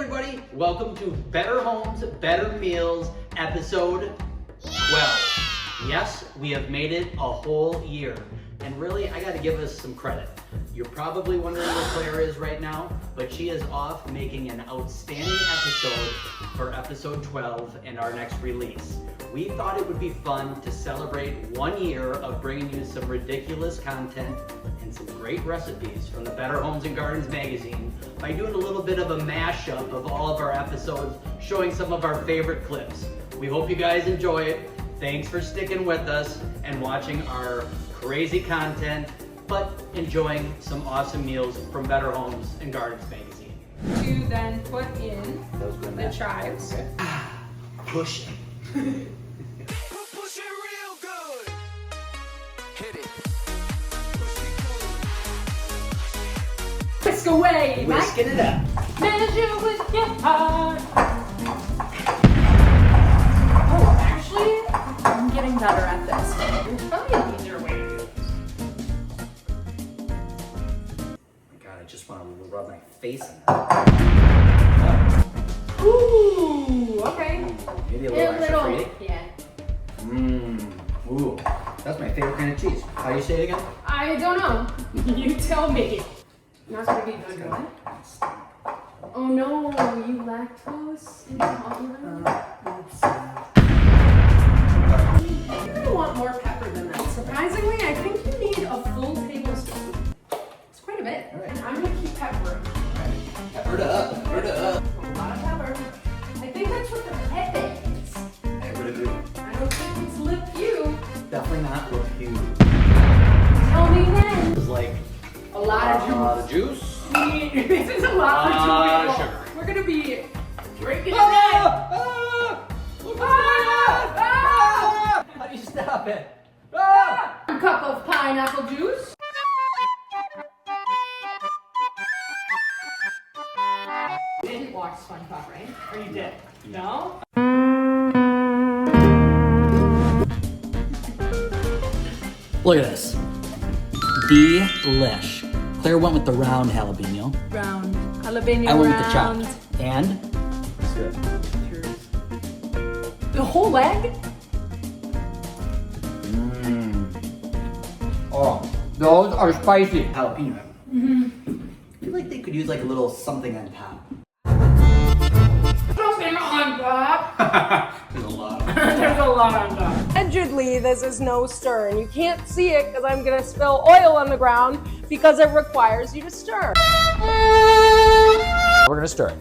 everybody, welcome to Better Homes, Better Meals, episode 12. Yes, we have made it a whole year. And really, I gotta give us some credit. You're probably wondering where Claire is right now, but she is off making an outstanding episode for episode 12 and our next release. We thought it would be fun to celebrate 1 year of bringing you some ridiculous content and some great recipes from the Better Homes and Gardens magazine by doing a little bit of a mashup of all of our episodes, showing some of our favorite clips. We hope you guys enjoy it. Thanks for sticking with us and watching our crazy content, but enjoying some awesome meals from Better Homes and Gardens magazine. To then put in the chives. Okay. Push it. Push it real good. Hit it. Whisk away, Mike. Whisking it up. Measure with your heart. Oh, actually, I'm getting better at this. There's probably an easier way to do this. God, I just want to rub my face in that. Ooh, okay. Maybe a little extra free. Yeah. Ooh, that's my favorite kind of cheese. How do you say it again? I don't know. You tell me. Not gonna be good, what? Oh no, you lactose intolerant? You're gonna want more pepper than that. Surprisingly, I think you need a full tablespoon. It's quite a bit. All right. I'm gonna keep peppering. Pepper it up, pepper it up. A lot of pepper. I think that's what the pepper is. Pepper it up. I don't think it's lip you. Definitely not with you. Tell me then. It's like A lot of juice. a lot of juice. This is a lot of for two people. sugar. We're gonna be drinking it. How do you stop it? A cup of pineapple juice. You didn't watch SpongeBob, right? Or you did? No? Look at this. Delish. Claire went with the round jalapeno. Round. Jalapeno I went with the round. chopped. And? The whole leg? Oh, those are spicy. Jalapeno. I feel like they could use like a little something on top. Something on top. There's a lot of There's a lot on top. Allegedly, this is no stir, and you can't see it because I'm gonna spill oil on the ground because it requires you to stir. We're gonna stir it.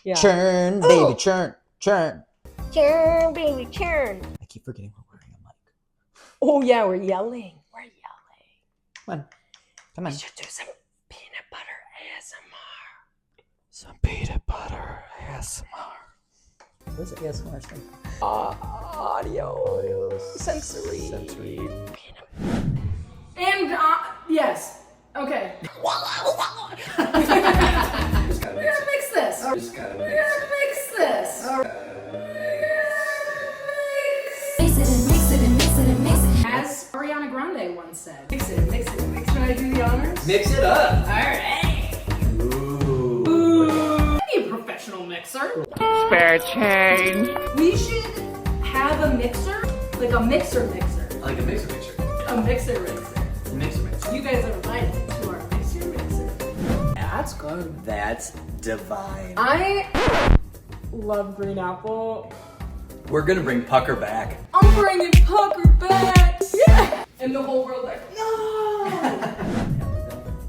Yeah. Churn, baby, churn, churn. Churn, baby, churn. I keep forgetting we're wearing a mic. Oh yeah, we're yelling. We're yelling. Come on. Come on. We should do some peanut butter ASMR. Some peanut butter ASMR. What is it? ASMR thing? Audio. Sensory. And yes. Okay. Just We're gotta gonna mix this. Just gotta We're gonna mix this. Mix it and mix it and mix it and mix it. As Ariana Grande once said, mix it, mix it, mix it. Should I do the honors? Mix it up. All right. Ooh. Ooh. I need a professional mixer. Spare change. We should have a mixer, like a mixer. Like a mixer. A mixer. Mixer. You guys are invited to our mixer. That's good. That's divine. I love green apple. We're gonna bring Pucker back. I'm bringing Pucker back. Yeah. And the whole world like, no.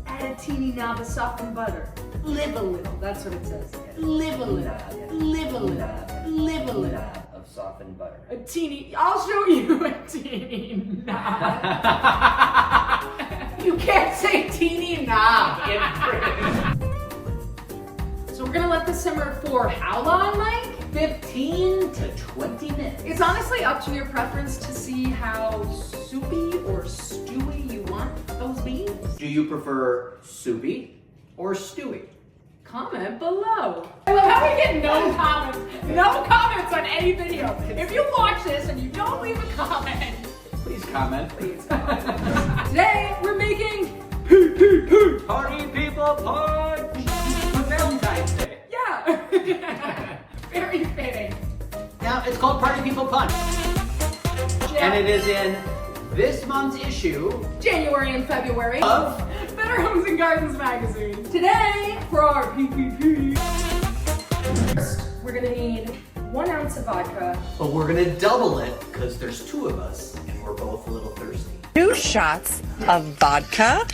Add a teeny knob of softened butter. Live a little. That's what it says. Live a little. Live a little. Live a little. Of softened butter. A teeny. I'll show you a teeny knob. You can't say teeny knob in print. So we're gonna let this simmer for how long, Mike? 15 to 20 minutes. It's honestly up to your preference to see how soupy or stewy you want those beans. Do you prefer soupy or stewy? Comment below. I love how we get no comments. No comments on any video. If you watch this and you don't leave a comment, Please comment. please comment. Today we're making Party people punch! For Valentine's Day. yeah. It's called Party People Punch. And it is in this month's issue January and February of Better Homes and Gardens magazine. Today, for our PPP, first, we're gonna need 1 ounce of vodka. But we're gonna double it because there's 2 of us and we're both a little thirsty. 2 shots of vodka.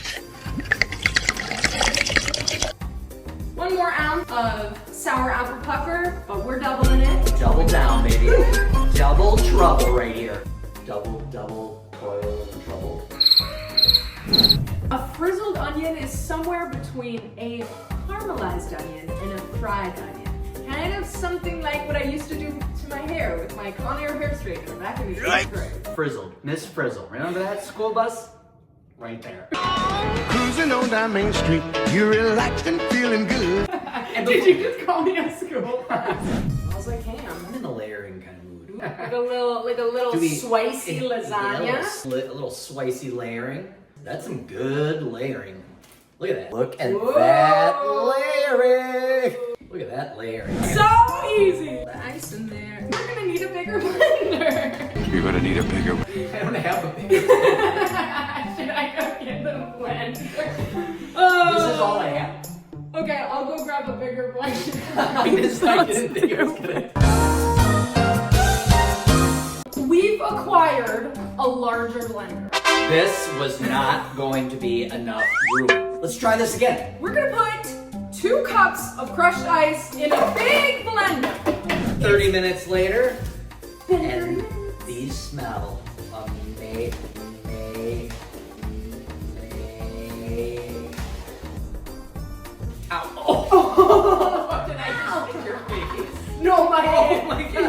1 more ounce of sour apple pucker, but we're doubling it. Double down, baby. Double trouble right here. Double toil and trouble. A frizzled onion is somewhere between a caramelized onion and a fried onion. Kind of something like what I used to do to my hair with my Conair hair straightener back in the 8th grade. Frizzled, Miss Frizzle. Remember that school bus? Right there. Cruising on down Main Street, you're relaxed and feeling good. And did you just call me a school bus? Smells like ham. I'm in the layering kind of mood. Like a little Do we- spicy Yeah, lasagna. a little spicy layering. That's some good layering. Look at that. Look at Whoa. that layering. Look at that layering. So easy. The ice in there. We're gonna need a bigger blender. You're gonna need a bigger I don't have a big. Should I go get the blender? Oh. This is all I have. Okay, I'll go grab a bigger blender. I didn't think it was good. We've acquired a larger blender. This was not going to be enough room. Let's try this again. We're gonna put 2 cups of crushed ice in a big blender. 30 minutes later, and these smell amazing. Ow. Oh, did I just hit your face? No, my hand. Oh my God.